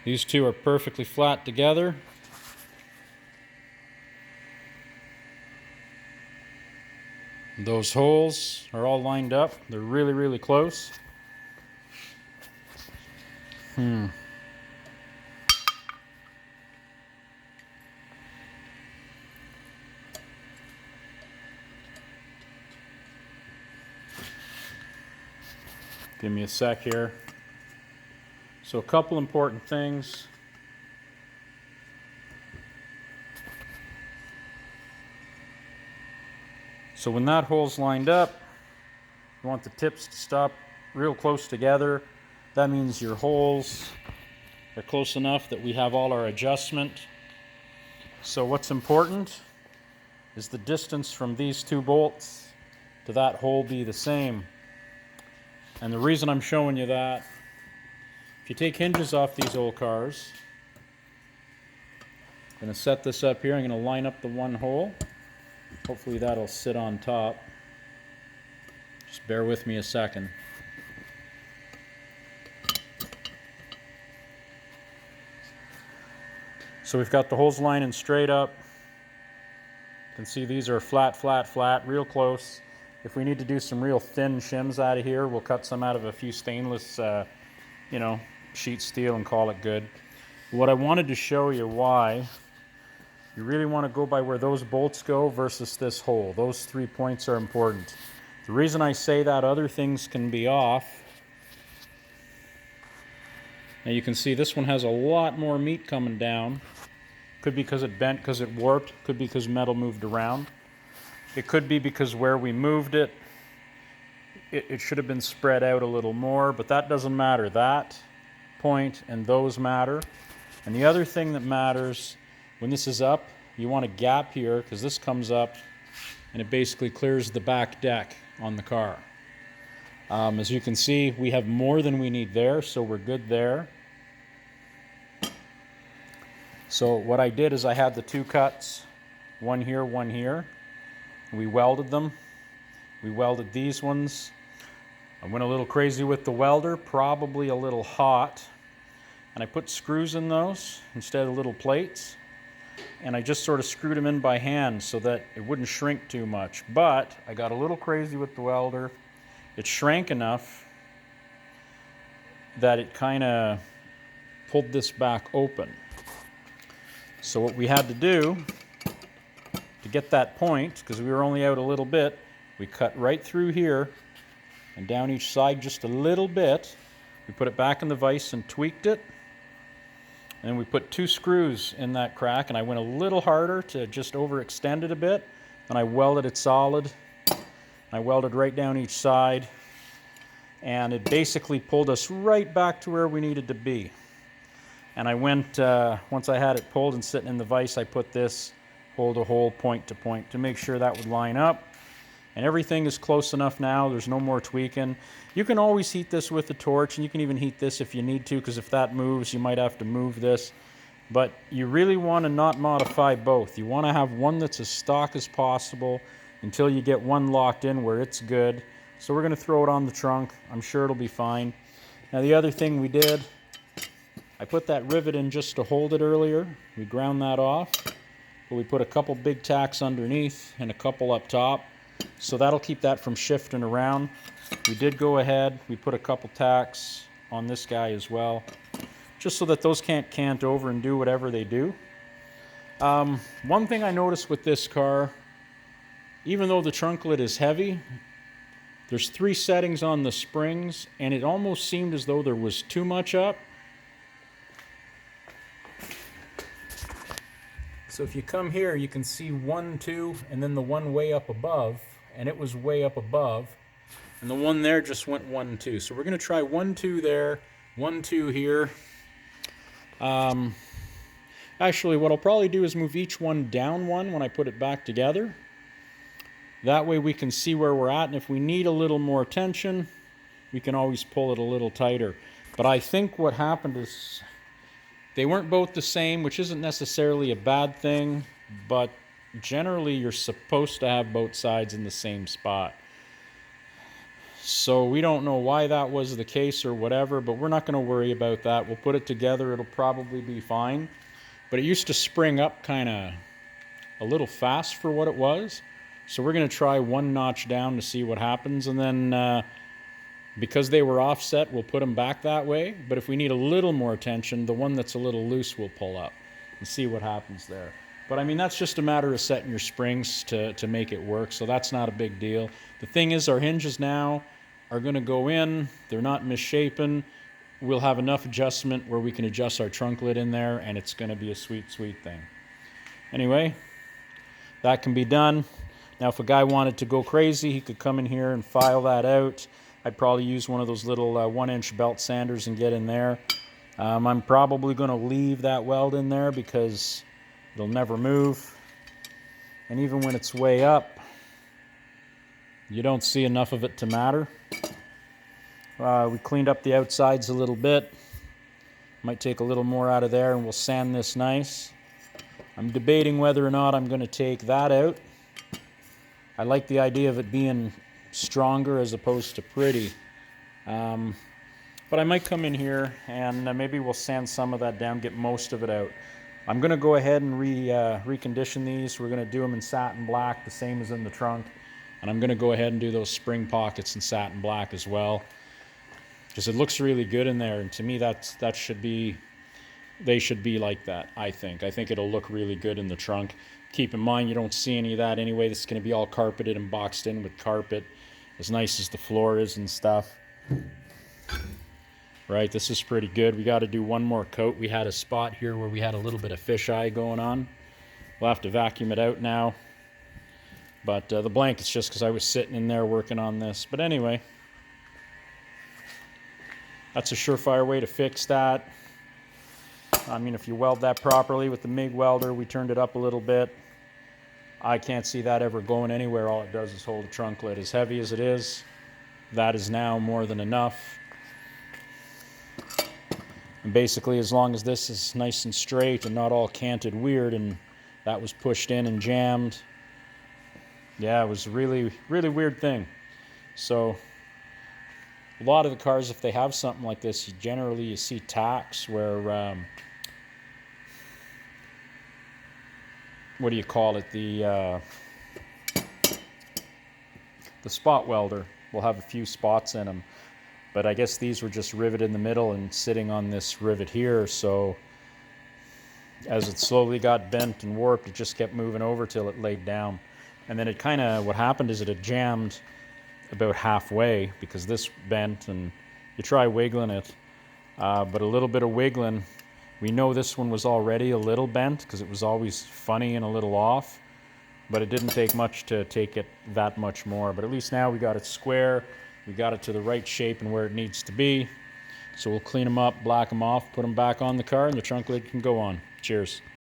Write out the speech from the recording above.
These two are perfectly flat together. Those holes are all lined up. They're really, really close. Give me a sec here. So a couple important things. So when that hole's lined up, you want the tips to stop real close together. That means your holes are close enough that we have all our adjustment. So what's important is the distance from these two bolts to that hole be the same. And the reason I'm showing you that, if you take hinges off these old cars, I'm going to set this up here. I'm going to line up the one hole. Hopefully that'll sit on top. Just bear with me a second. So we've got the holes lining straight up. You can see these are flat, flat, flat, real close. If we need to do some real thin shims out of here, we'll cut some out of a few stainless, sheet steel and call it good. What I wanted to show you why you really want to go by where those bolts go versus this hole. Those 3 points are important. The reason I say that, other things can be off. Now you can see this one has a lot more meat coming down. Could be because it bent, because it warped. Could be because metal moved around. It could be because where we moved it, it should have been spread out a little more, but that doesn't matter. That point and those matter. And the other thing that matters, when this is up, you want a gap here, because this comes up and it basically clears the back deck on the car. As you can see, we have more than we need there, so we're good there. So what I did is I had the two cuts, one here, one here. We welded them. We welded these ones. I went a little crazy with the welder, probably a little hot. And I put screws in those instead of little plates. And I just sort of screwed them in by hand so that it wouldn't shrink too much. But I got a little crazy with the welder. It shrank enough that it kind of pulled this back open. So what we had to do to get that point, because we were only out a little bit, we cut right through here and down each side just a little bit. We put it back in the vise and tweaked it. And then we put two screws in that crack, and I went a little harder to just overextend it a bit. And I welded it solid. I welded right down each side. And it basically pulled us right back to where we needed to be. And I went, once I had it pulled and sitting in the vise, I put this hole to hole, point to point, to make sure that would line up. And everything is close enough now. There's no more tweaking. You can always heat this with a torch, and you can even heat this if you need to, because if that moves, you might have to move this. But you really want to not modify both. You want to have one that's as stock as possible until you get one locked in where it's good. So we're going to throw it on the trunk. I'm sure it'll be fine. Now the other thing we did, I put that rivet in just to hold it earlier. We ground that off. But we put a couple big tacks underneath and a couple up top. So that'll keep that from shifting around. We did go ahead, we put a couple tacks on this guy as well, just so that those can't cant over and do whatever they do. One thing I noticed with this car, even though the trunk lid is heavy, there's 3 settings on the springs, and it almost seemed as though there was too much up. So if you come here, you can see 1, 2, and then the one way up above, and it was way up above, and the one there just went 1, 2. So we're going to try 1, 2 there, 1, 2 here. Actually, what I'll probably do is move each one down 1 when I put it back together. That way we can see where we're at, and if we need a little more tension, we can always pull it a little tighter. But I think what happened is they weren't both the same, which isn't necessarily a bad thing, but generally you're supposed to have both sides in the same spot. So we don't know why that was the case or whatever, but we're not going to worry about that. We'll put it together. It'll probably be fine. But it used to spring up kind of a little fast for what it was. So we're going to try one notch down to see what happens. And then because they were offset, we'll put them back that way. But if we need a little more attention, the one that's a little loose will pull up and see what happens there. But I mean, that's just a matter of setting your springs to make it work. So that's not a big deal. The thing is, our hinges now are going to go in. They're not misshapen. We'll have enough adjustment where we can adjust our trunk lid in there, and it's going to be a sweet, sweet thing. Anyway, that can be done. Now, if a guy wanted to go crazy, he could come in here and file that out. I'd probably use one of those little 1-inch belt sanders and get in there. I'm probably going to leave that weld in there because it'll never move. And even when it's way up, you don't see enough of it to matter. We cleaned up the outsides a little bit. Might take a little more out of there and we'll sand this nice. I'm debating whether or not I'm going to take that out. I like the idea of it being stronger as opposed to pretty. But I might come in here and maybe we'll sand some of that down, get most of it out. I'm going to go ahead and recondition these. We're going to do them in satin black, the same as in the trunk. And I'm going to go ahead and do those spring pockets in satin black as well, because it looks really good in there. And to me, they should be like that, I think. I think it'll look really good in the trunk. Keep in mind, you don't see any of that anyway. This is going to be all carpeted and boxed in with carpet, as nice as the floor is and stuff. Right, this is pretty good. We got to do one more coat. We had a spot here where we had a little bit of fisheye going on. We'll have to vacuum it out now. But the blanket's just because I was sitting in there working on this. But anyway, that's a surefire way to fix that. I mean, if you weld that properly with the MIG welder, we turned it up a little bit. I can't see that ever going anywhere. All it does is hold the trunk lid. As heavy as it is, that is now more than enough. And basically, as long as this is nice and straight and not all canted weird, and that was pushed in and jammed, yeah, it was a really, really weird thing. So a lot of the cars, if they have something like this, you see tacks where, what do you call it? The spot welder will have a few spots in them. But I guess these were just riveted in the middle and sitting on this rivet here. So as it slowly got bent and warped, it just kept moving over till it laid down. And then it kind of, what happened is it had jammed about halfway because this bent, and you try wiggling it, but a little bit of wiggling, we know this one was already a little bent because it was always funny and a little off, but it didn't take much to take it that much more. But at least now we got it square, we got it to the right shape and where it needs to be. So we'll clean them up, black them off, put them back on the car, and the trunk lid can go on. Cheers.